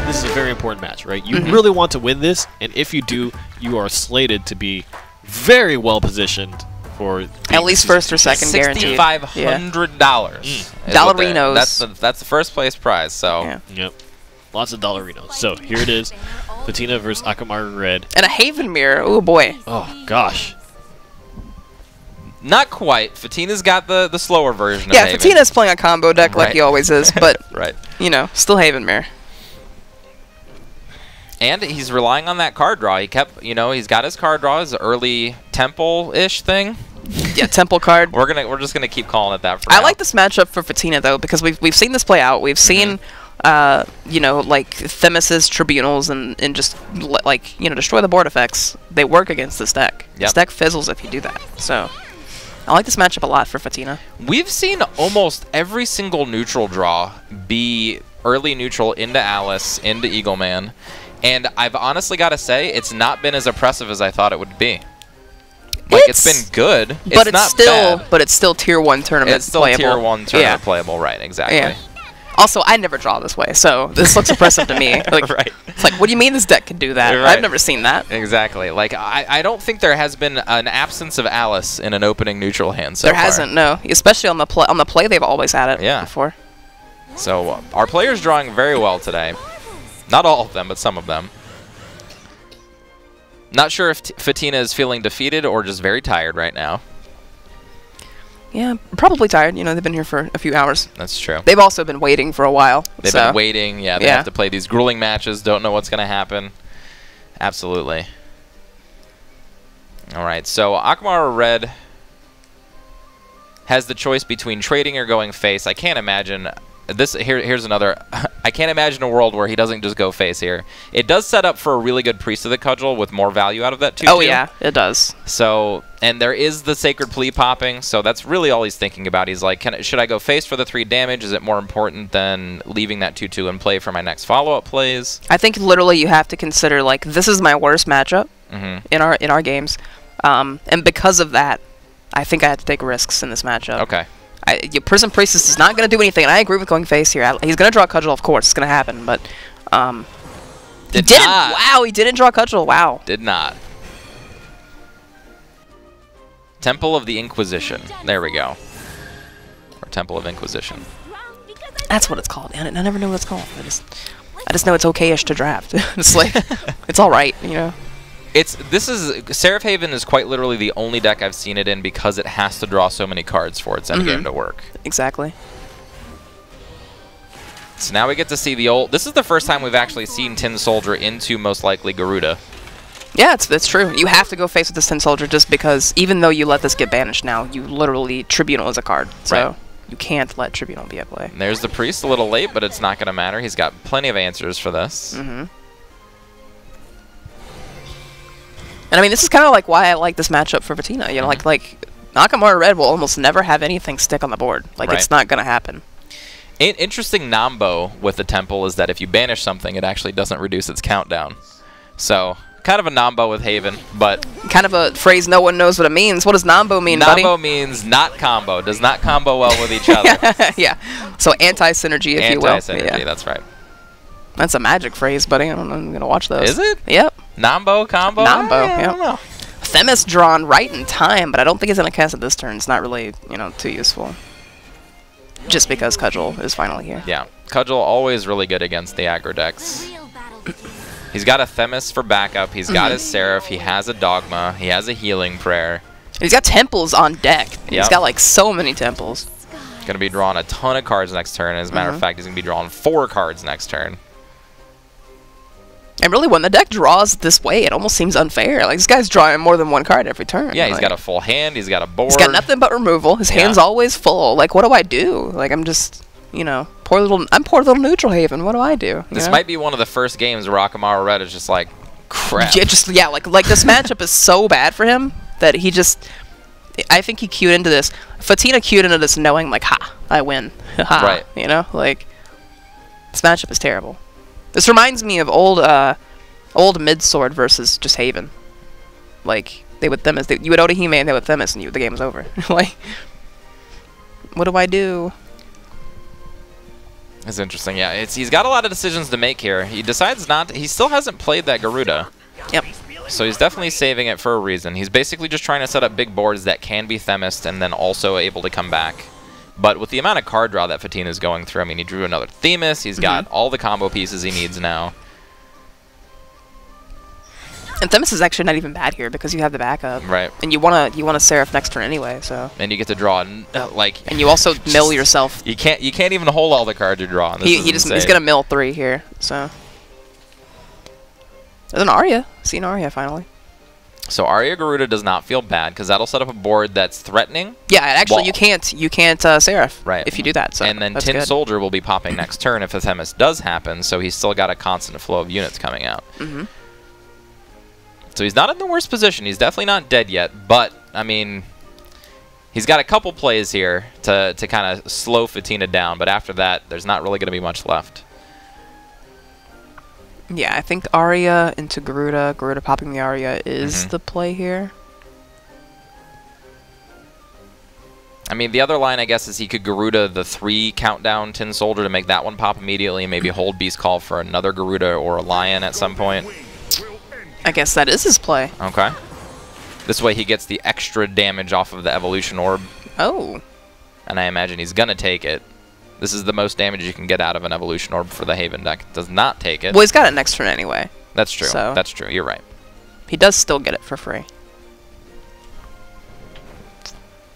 This is a very important match, right? You really want to win this, and if you do, you are slated to be very well positioned for at least first or second guaranteed. $6,500. Dollarinos. That's the first place prize. So yep, lots of dollarinos. So here it is, Fatina versus Akamarured. And a Haven mirror. Oh boy. Oh gosh. not quite. Fatina's got the slower version. Yeah, of Haven. Fatina's playing a combo deck like he always is, but right. You know, still Haven mirror. And he's relying on that card draw. He kept, you know, he's got his card draw, his early Temple-ish thing. Yeah, Temple card. We're just gonna keep calling it that for now. I like this matchup for Fatina though, because we've seen this play out. We've seen, you know, like Themis's Tribunals and just like, you know, destroy the board effects. They work against this deck. Yep. This deck fizzles if you do that. So I like this matchup a lot for Fatina. We've seen almost every single neutral draw be early neutral into Alice, into Eagleman. And I've honestly got to say, it's not been as oppressive as I thought it would be. Like, it's been good. But it's not still, bad. but it's still tier 1 tournament It's still playable. tier 1 tournament playable, right? Exactly. Yeah. Also, I never draw this way, so this looks oppressive to me. Like, right. It's like, what do you mean this deck can do that? Right. I've never seen that. Exactly. Like, I don't think there has been an absence of Alice in an opening neutral hand so far. There hasn't, no. Especially on the play, they've always had it before. So our players drawing very well today. Not all of them, but some of them. Not sure if Fatina is feeling defeated or just very tired right now. Yeah, probably tired. You know, they've been here for a few hours. That's true. They've also been waiting for a while. They've been waiting. Yeah, they have to play these grueling matches. Don't know what's going to happen. Absolutely. All right, so Akamarured has the choice between trading or going face. I can't imagine... Here's another. I can't imagine a world where he doesn't just go face here. It does set up for a really good Priest of the Cudgel with more value out of that 2/2. Oh yeah, it does. So, and there is the Sacred Plea popping, so that's really all he's thinking about. He's like, should I go face for the 3 damage? Is it more important than leaving that 2/2 in play for my next follow-up plays? I think literally you have to consider, like, this is my worst matchup in our games, and because of that, I think I had to take risks in this matchup. Okay. Prison Priestess is not going to do anything, and I agree with going face here. He's going to draw Cudgel, of course. It's going to happen, but he didn't. Wow, he didn't draw Cudgel. Wow. Did not. Temple of the Inquisition. There we go. Or Temple of Inquisition. That's what it's called. I never know what it's called. I just know it's okay-ish to draft. It's like, it's all right, you know. Seraph Haven is quite literally the only deck I've seen it in because it has to draw so many cards for its endgame to work. Exactly. So now we get to see the old... This is the first time we've actually seen Tin Soldier into most likely Garuda. Yeah, it's true. You have to go face with this Tin Soldier just because even though you let this get banished now, you literally Tribunal as a card. So you can't let Tribunal be at play. And there's the Priest, a little late, but it's not going to matter. He's got plenty of answers for this. And I mean, this is kind of like why I like this matchup for Fatina. You know, like Akamarured will almost never have anything stick on the board. Like, it's not going to happen. An interesting nombo with the Temple is that if you banish something, it actually doesn't reduce its countdown. So, kind of a nombo with Haven, but... Kind of a phrase no one knows what it means. What does nombo mean, buddy? Nombo means not combo. Does not combo well with each other. Yeah. So, anti-synergy, if you will. Anti-synergy, that's right. That's a magic phrase, buddy. I'm going to watch those. Is it? Yep. Nombo, combo? Nombo, I don't know. Themis drawn right in time, but I don't think it's going to cast it this turn. It's not really, you know, too useful. Just because Cudgel is finally here. Yeah. Cudgel always really good against the aggro decks. He's got a Themis for backup. He's got his Seraph. He has a Dogma. He has a Healing Prayer. He's got Temples on deck. He's got, like, so many Temples. Going to be drawing a ton of cards next turn. As a matter of fact, he's going to be drawing 4 cards next turn. And really, when the deck draws this way, it almost seems unfair. Like, this guy's drawing more than 1 card every turn. Yeah, he's got a full hand. He's got a board. He's got nothing but removal. His hand's always full. Like, what do I do? Like, I'm just, you know, I'm poor little neutral Haven. What do I do? This might be one of the first games where Akamarured is just like, crap. Yeah, like this matchup is so bad for him that he just... I think he queued into this. Fatina queued into this knowing, like, ha, I win. Ha, right. You know? Like, this matchup is terrible. This reminds me of old Midsword versus just Haven. Like, they would Themis. You would Otahime and they would Themis, and the game was over. Like, what do I do? It's interesting. Yeah, he's got a lot of decisions to make here. He decides not to, he still hasn't played that Garuda. Yep. So he's definitely saving it for a reason. He's basically just trying to set up big boards that can be Themis and then also able to come back. But with the amount of card draw that Fatina is going through, I mean, he drew another Themis. He's got all the combo pieces he needs now. And Themis is actually not even bad here because you have the backup. Right. And you wanna Seraph next turn anyway, so. And you get to draw like. And you also mill yourself. You can't even hold all the cards you're drawing. He's gonna mill 3 here, so. There's an Arya. See an Arya finally. So Arya Garuda does not feel bad because that'll set up a board that's threatening. Yeah, actually you can't Seraph right. if you do that. So and then that's Tin good. Soldier will be popping next turn if a Themis does happen, so he's still got a constant flow of units coming out. So he's not in the worst position. He's definitely not dead yet, but I mean, he's got a couple plays here to kind of slow Fatina down, but after that, there's not really going to be much left. Yeah, I think Arya into Garuda. Garuda popping the Arya is the play here. I mean, the other line, I guess, is he could Garuda the 3 countdown Tin Soldier to make that one pop immediately, and maybe hold Beast Call for another Garuda or a Lion at some point. I guess that is his play. Okay. This way he gets the extra damage off of the Evolution Orb. Oh. And I imagine he's going to take it. This is the most damage you can get out of an Evolution Orb for the Haven deck. It does not take it. Well, he's got it next turn anyway. That's true. So that's true. You're right. He does still get it for free.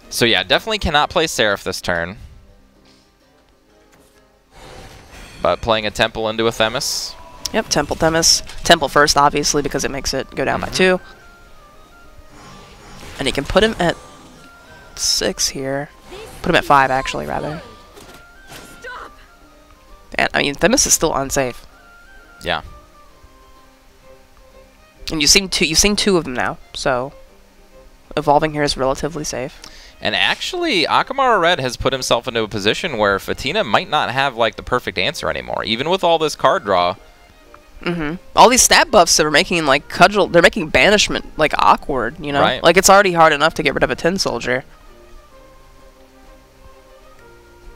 So yeah, definitely cannot play Seraph this turn. But playing a Temple into a Themis. Yep, Temple Themis. Temple first, obviously, because it makes it go down by 2. And he can put him at 6 here. Put him at 5, actually, rather. And, I mean, Themis is still unsafe. Yeah. And you've seen 2 of them now, so evolving here is relatively safe. And actually, Akamarured has put himself into a position where Fatina might not have, like, the perfect answer anymore. Even with all this card draw. All these stat buffs that are making, like, Cudgel, they're making Banishment, like, awkward, you know? Right. Like, it's already hard enough to get rid of a Tin Soldier.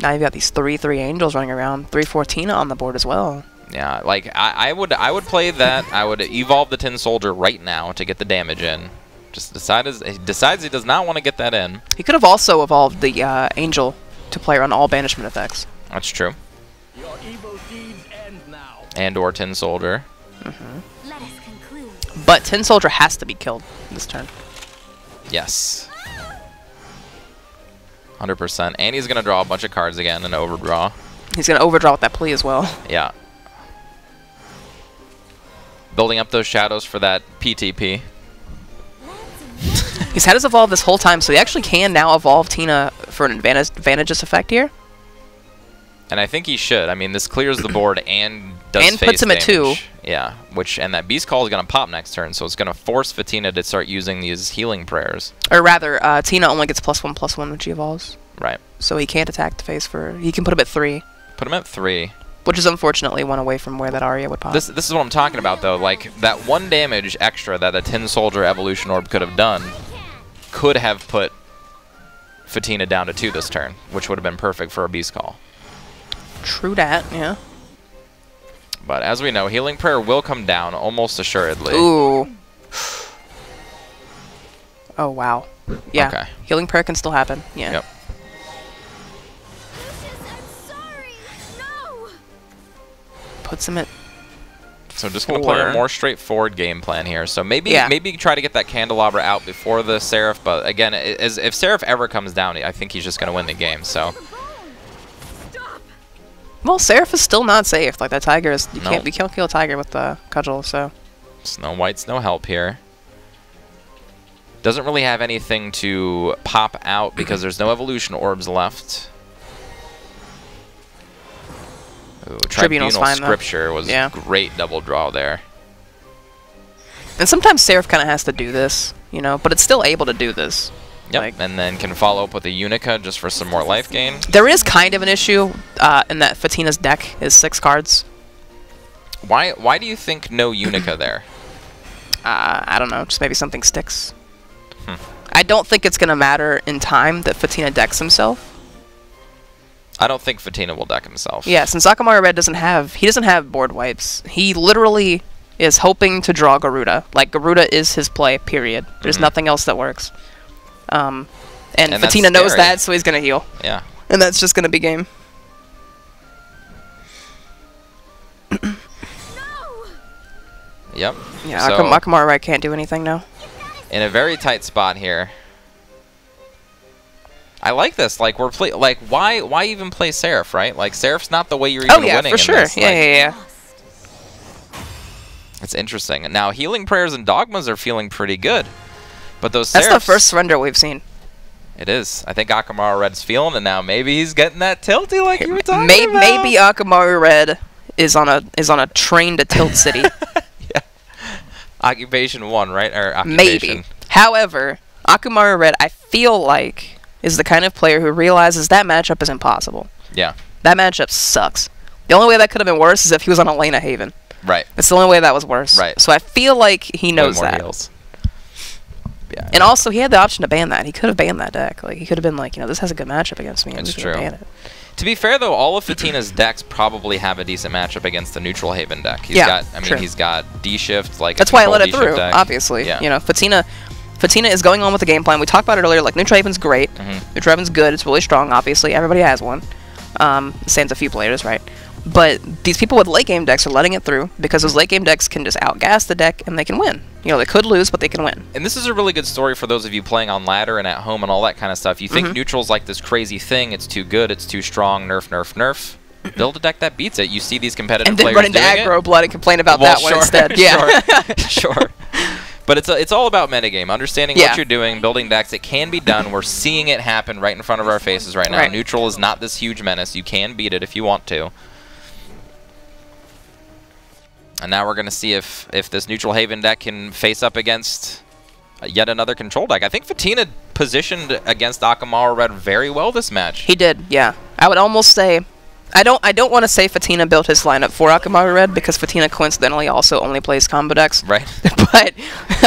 Now you've got these 3/3 Angels running around, 3/4 Tina on the board as well. Yeah, like, I would play that. I would evolve the Tin Soldier right now to get the damage in. Just he decides he does not want to get that in. He could have also evolved the Angel to play around all Banishment effects. That's true. Your evil deeds end now. And or Tin Soldier. Let us conclude. But Tin Soldier has to be killed this turn. Yes. 100%. And he's going to draw a bunch of cards again and overdraw. He's going to overdraw with that plea as well. Yeah. Building up those shadows for that PTP. He's had his evolve this whole time, so he actually can now evolve Tina for an advantageous effect here. And I think he should. I mean, this clears the board and does and puts him damage. at 2. Yeah, and that Beast Call is going to pop next turn, so it's going to force Fatina to start using these healing prayers. Or rather, Tina only gets +1/+1 when she evolves. Right. So he can't attack the face for... He can put him at 3. Put him at 3. Which is unfortunately one away from where that Arya would pop. This is what I'm talking about, though. Like, that 1 damage extra that a Tin Soldier Evolution Orb could have done could have put Fatina down to 2 this turn, which would have been perfect for a Beast Call. True that, yeah. But as we know, Healing Prayer will come down almost assuredly. Ooh. Oh, wow. Yeah. Okay. Healing Prayer can still happen. Yeah. Yep. I'm sorry. No. Puts him at... So just going to play a more straightforward game plan here. So maybe try to get that Candelabra out before the Seraph. But again, if Seraph ever comes down, I think he's just going to win the game. So. Well, Seraph is still not safe. Like that tiger is, you can't kill a tiger with the cudgel. So. Snow White's no help here. Doesn't really have anything to pop out because there's no evolution orbs left. Ooh, Tribunal fine, Scripture was great double draw there. And sometimes Seraph kind of has to do this, you know, but it's still able to do this. Yep, Like, and then can follow up with a Unica just for some more life gain. there is kind of an issue in that Fatina's deck is 6 cards. Why do you think no Unica there? I don't know, just maybe something sticks. I don't think it's going to matter in time that Fatina decks himself. I don't think Fatina will deck himself. Yeah, since Akamarured doesn't have board wipes. He literally is hoping to draw Garuda. Like, Garuda is his play, period. There's nothing else that works. And Fatina knows that, so he's going to heal. Yeah. And that's just going to be game. Yep. Yeah, so, Akamarured can't do anything now. In a very tight spot here. I like this. Like why even play Seraph, right? Like Seraph's not the way you're even winning for sure. in this. Yeah. It's interesting. Now healing prayers and dogmas are feeling pretty good, but those That's Seraphs, the first surrender we've seen. It is. I think Akamarured's feeling it now. Maybe he's getting that tilty like you were talking about. Maybe Akamarured is on a train to Tilt City. Yeah. Occupation 1, right? Or occupation. Maybe. However, Akamarured, I feel like, is the kind of player who realizes that matchup is impossible. Yeah. That matchup sucks. The only way that could have been worse is if he was on Elena Haven. Right. That's the only way that was worse. Right. So I feel like he knows Way more that. heals. Yeah. And also, he had the option to ban that. He could have banned that deck. Like, he could have been like, this has a good matchup against me. It's we true. can ban it. To be fair, though, all of Fatina's decks probably have a decent matchup against the neutral Haven deck. He's he's got D-Shift, like that's a why I let it D-Shift through, deck. obviously. Yeah. Fatina is going on with the game plan. We talked about it earlier. Like, neutral Haven's great. Neutral Haven's good. It's really strong, obviously. Everybody has one. Sans a few players, right? But these people with late game decks are letting it through because those late game decks can just outgas the deck and they can win. They could lose, but they can win. And this is a really good story for those of you playing on ladder and at home and all that kind of stuff. You think neutral's like this crazy thing. It's too good. It's too strong. Nerf, nerf, nerf. Build a deck that beats it. You see these competitive players and then run into aggro blood and complain about that one instead. Yeah. Sure. But it's all about metagame, understanding what you're doing, building decks. It can be done. We're seeing it happen right in front of our faces right now. Neutral is not this huge menace. You can beat it if you want to. And now we're going to see if this neutral Haven deck can face up against yet another control deck. I think Fatina positioned against Akamarured very well this match. He did, yeah. I would almost say... I don't want to say Fatina built his lineup for Akamarured because Fatina coincidentally also only plays combo decks. Right. But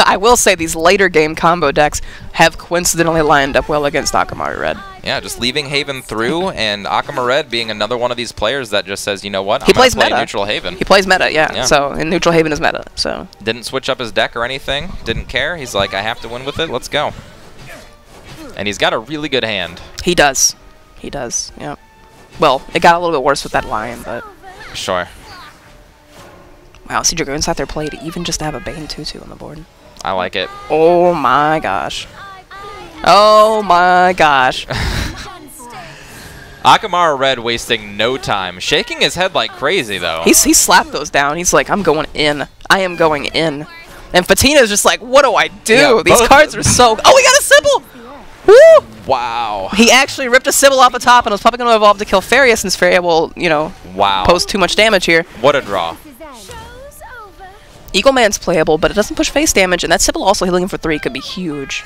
I will say these later game combo decks have coincidentally lined up well against Akamarured. Yeah, just leaving Haven through and Akamarured being another one of these players that just says, you know what, He I'm going to plays play meta. neutral Haven. He plays meta, yeah. So, and neutral Haven is meta, so. Didn't switch up his deck or anything. Didn't care. He's like, I have to win with it. Let's go. And he's got a really good hand. He does. He does, yeah. Well, it got a little bit worse with that lion, but... Sure. Wow, see Dragoon's out there played even just to have a Bane 2-2 on the board. I like it. Oh my gosh. Oh my gosh. Akamarured wasting no time. Shaking his head like crazy, though. He slapped those down. He's like, I'm going in. I am going in. And Fatina's just like, what do I do? Yeah, These cards are so... Oh, we got a Sybil! Woo! Wow. He actually ripped a Sybil off the top and was probably going to evolve to kill Farius since Faria will, wow. post too much damage here. What a draw. Eagle Man's playable, but it doesn't push face damage, and that Sybil also healing him for 3 could be huge.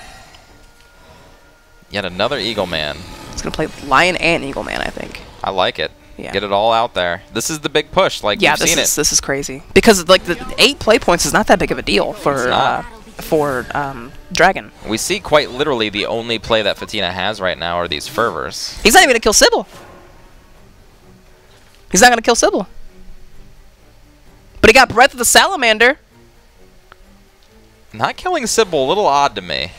Yet another Eagle Man. It's going to play Lion and Eagle Man, I think. I like it. Yeah. Get it all out there. This is the big push. Like, yeah, you've seen it. This is crazy. Because, like, the 8 play points is not that big of a deal for Dragon. We see quite literally the only play that Fatina has right now are these fervors. He's not even going to kill Sybil. He's not going to kill Sybil. But he got Breath of the Salamander. Not killing Sybil, a little odd to me.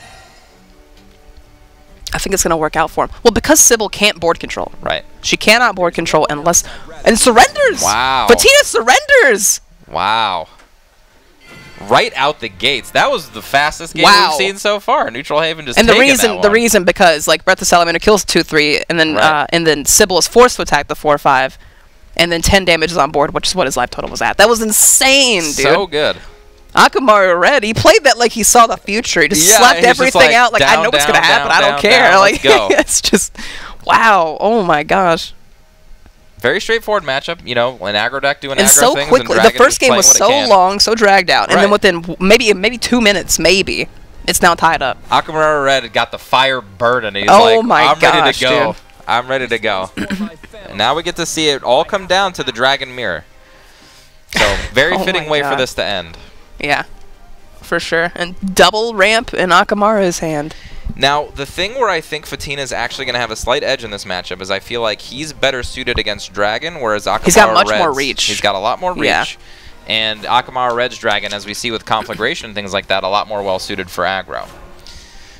I think it's going to work out for him. Well, because Sybil can't board control. Right. She cannot board control unless... And surrenders! Wow. Fatina surrenders! Wow. Right out the gates. That was the fastest game we've seen so far. Neutral Haven just the reason because like Breath of Salamander kills 2/3 and then Sybil is forced to attack the 4/5 and then 10 damage is on board, which is what his life total was at. That was insane, dude. So good. Akamarured, he played that like he saw the future. He just slapped everything out like, I know what's gonna happen. I don't care. Like, it's just wow. Oh my gosh. Very straightforward matchup, an aggro deck doing aggro so things. Quickly. And The first game was so long, so dragged out, and then within maybe 2 minutes, it's now tied up. Akamarured got the fire burden. He's oh like, I'm ready to go. Dude. I'm ready to go. And now we get to see it all come down to the Dragon Mirror. So very fitting way for this to end. Yeah. for sure. And double ramp in Akamaru's hand. Now, the thing where I think Fatina is actually going to have a slight edge in this matchup is I feel like he's better suited against Dragon, whereas Akamaru He's got much Red's, more reach. He's got a lot more reach. Yeah. And Akamaru Red's Dragon, as we see with Conflagration and things like that, a lot more well-suited for aggro.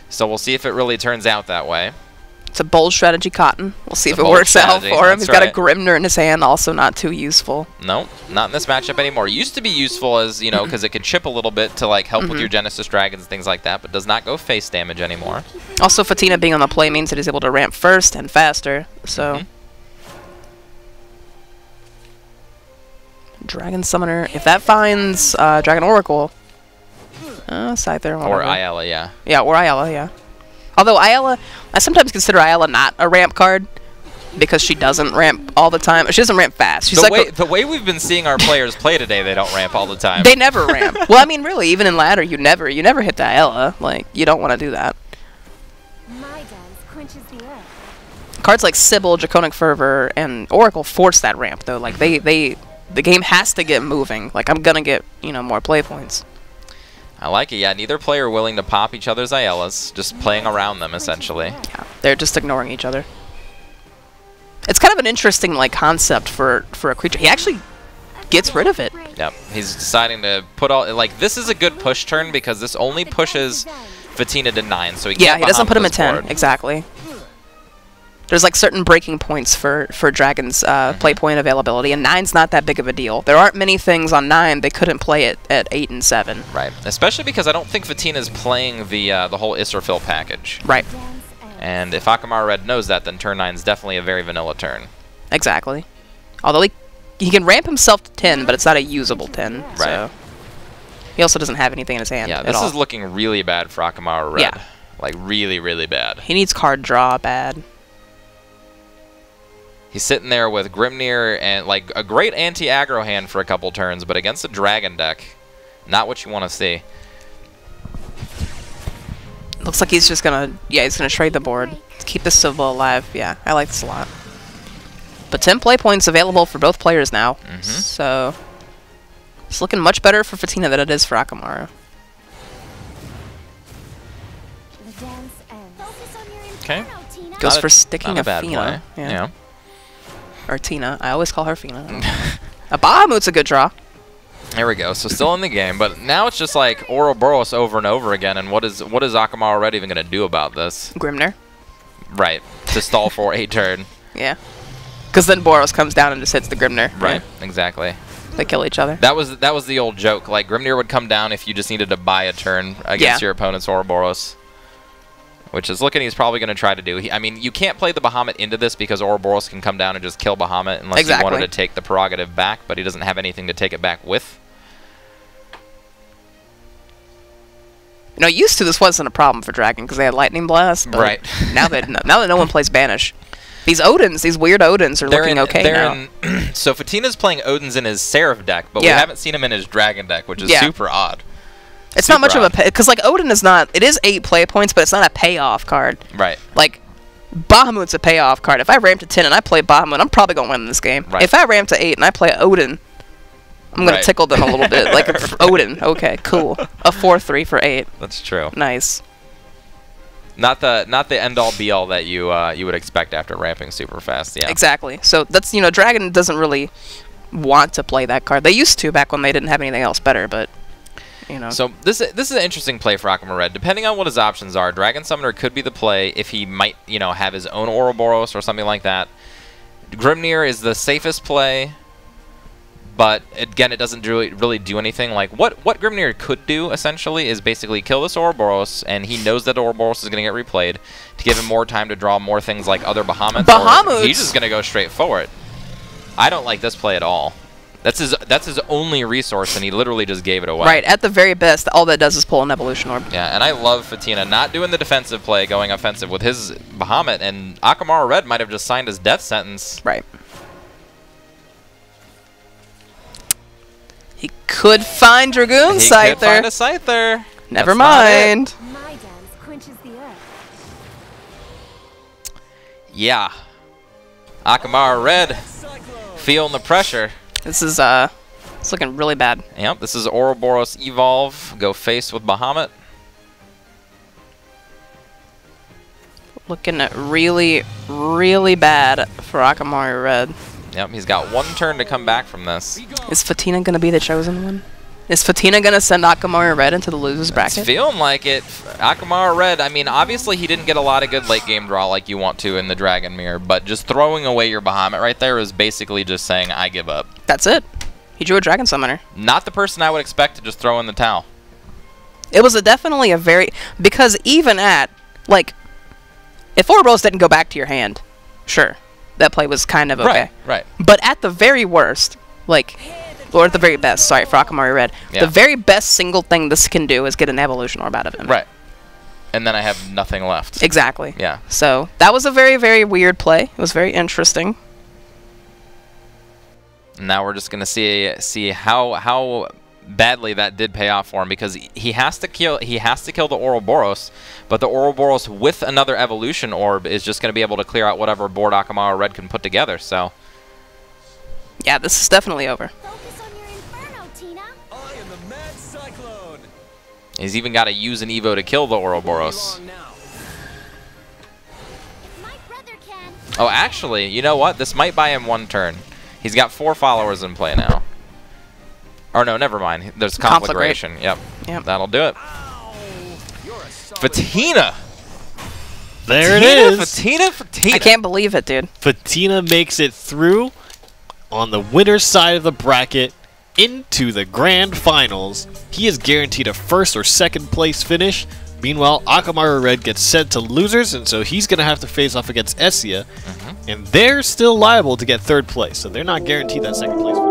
So we'll see if it really turns out that way. It's a bold strategy, Cotton. We'll see if a it bold works out strategy, for him. that's He's got a right. Grimner in his hand, also not too useful. No, not in this matchup anymore. It used to be useful as, you know, because it could chip a little bit to, like, help with your Genesis Dragons and things like that, but does not go face damage anymore. Also, Fatina being on the play means that he's able to ramp first and faster, so... Dragon Summoner, if that finds Dragon Oracle... Scyther, Or whatever. Ayala, yeah. Yeah, or Ayala, yeah. Although Ayala, I sometimes consider Ayala not a ramp card because she doesn't ramp all the time. She doesn't ramp fast. She's The way we've been seeing our players play today, they don't ramp all the time. they never ramp. Well, I mean, really, even in ladder, you never hit the Ayala. Like, you don't want to do that. My dance quenches the earth. Cards like Sybil, Draconic Fervor, and Oracle force that ramp though. Like the game has to get moving. Like I'm gonna get more play points. I like it, yeah. Neither player willing to pop each other's Ayalas, just playing around them, essentially. Yeah, they're just ignoring each other. It's kind of an interesting concept for a creature. He actually gets rid of it. Yep, he's deciding to put all... Like, this is a good push turn because this only pushes Fatina to 9, so he can't he doesn't put him at Bahamut 10. board. Exactly. There's certain breaking points for Dragon's play point availability, and 9's not that big of a deal. There aren't many things on 9 they couldn't play it at 8 and 7. Right, especially because I don't think Fatina's playing the whole Israfil package. Right. And if Akamaru Red knows that, then turn 9 is definitely a very vanilla turn. Exactly. Although he can ramp himself to 10, but it's not a usable 10. Right. So he also doesn't have anything in his hand Yeah, at this all. is looking really bad for Akamaru Red. Yeah. Like, really, really bad. He needs card draw bad. He's sitting there with Grimnir and, like, a great anti-aggro hand for a couple turns, but against a Dragon deck, not what you want to see. Looks like he's just gonna, he's gonna trade the board to keep this Sybil alive. Yeah, I like this a lot. But 10 play points available for both players now, so it's looking much better for Fatina than it is for Akamaru. The dance ends. Focus on your Okay. inferno, Tina. Goes Not for a- sticking not a a bad Fina. play. Yeah. Yeah. Or Tina. I always call her Fina. A Bahamut's a good draw. There we go. So still in the game, but now it's just like Ouroboros over and over again. And what is Akamaru Red even going to do about this? Grimner. Right. To stall for a turn. Yeah. Because then Boros comes down and just hits the Grimner. Right. Yeah. Exactly. They kill each other. That was the old joke. Like Grimnir would come down if you just needed to buy a turn against your opponent's Ouroboros. Which is looking he's probably going to try to do. I mean, you can't play the Bahamut into this because Ouroboros can come down and just kill Bahamut unless you wanted to take the prerogative back, but he doesn't have anything to take it back with. Used to this wasn't a problem for Dragon because they had Lightning Blast. But Right. now that no one plays Banish, these Odins, these weird Odins, are looking okay now. So Fatina's playing Odin's in his Seraph deck, but we haven't seen him in his Dragon deck, which is super odd. It's not much of a because Odin is not. It is 8 play points, but it's not a payoff card. Right. Like Bahamut's a payoff card. If I ramp to 10 and I play Bahamut, I'm probably gonna win this game. Right. If I ramp to 8 and I play Odin, I'm gonna tickle them a little bit. Like Odin, okay, cool. A 4/3 for 8. That's true. Nice. Not the end all be all that you would expect after ramping super fast. Yeah. Exactly. So that's Dragon doesn't really want to play that card. They used to back when they didn't have anything else better, but. So this is an interesting play for Akamaru Red. Depending on what his options are, Dragon Summoner could be the play if he might, have his own Ouroboros or something like that. Grimnir is the safest play, but again, it doesn't really do anything. Like what Grimnir could do essentially is basically kill this Ouroboros, and he knows that Ouroboros is going to get replayed to give him more time to draw more things like other Bahamuts. Or he's just going to go straight for it. I don't like this play at all. That's his only resource, and he literally just gave it away. Right, at the very best, all that does is pull an Evolution Orb. Yeah, and I love Fatina not doing the defensive play, going offensive with his Bahamut, and Akamaru Red might have just signed his death sentence. Right. He could find Dragoon Scyther. He could find a Scyther. Never That's not it. mind. My dance quenches the earth. Yeah. Akamaru Red feeling the pressure. This is It's looking really bad. Yep, this is Ouroboros Evolve. Go face with Bahamut. Looking really, really bad for Akamarured. Yep, he's got 1 turn to come back from this. Is Fatina going to be the chosen one? Is Fatina going to send Akamarured into the losers bracket? It's feeling like it. Akamarured, I mean, obviously he didn't get a lot of good late game draw like you want to in the Dragon Mirror, but just throwing away your Bahamut right there is basically just saying, I give up. That's it. He drew a Dragon Summoner. Not the person I would expect to just throw in the towel. It was definitely a very... Because even at, like, if Ouroboros didn't go back to your hand, sure, that play was kind of okay. Right. But at the very worst, like... Or at the very best, sorry, for Akamarured. Yeah. The very best single thing this can do is get an Evolution Orb out of him. Right. And then I have nothing left. Exactly. Yeah. So that was a very, very weird play. It was very interesting. Now we're just gonna see how badly that did pay off for him, because he has to kill the Ouroboros, but the Ouroboros with another Evolution Orb is just gonna be able to clear out whatever board Akamarured can put together. So. Yeah, this is definitely over. Focus on your inferno, Tina. I am the mad cyclone. He's even got to use an Evo to kill the Ouroboros. If my brother can. Oh, actually, you know what? This might buy him 1 turn. He's got 4 followers in play now. Or no, never mind. There's Conflagration. Yep. That'll do it. Fatina! There it is. Fatina. I can't believe it, dude. Fatina makes it through on the winner's side of the bracket into the grand finals. He is guaranteed a 1st or 2nd place finish. Meanwhile, Akamarured gets sent to losers, and so he's going to have to face off against Essia. And they're still liable to get 3rd place, so they're not guaranteed that 2nd place finish.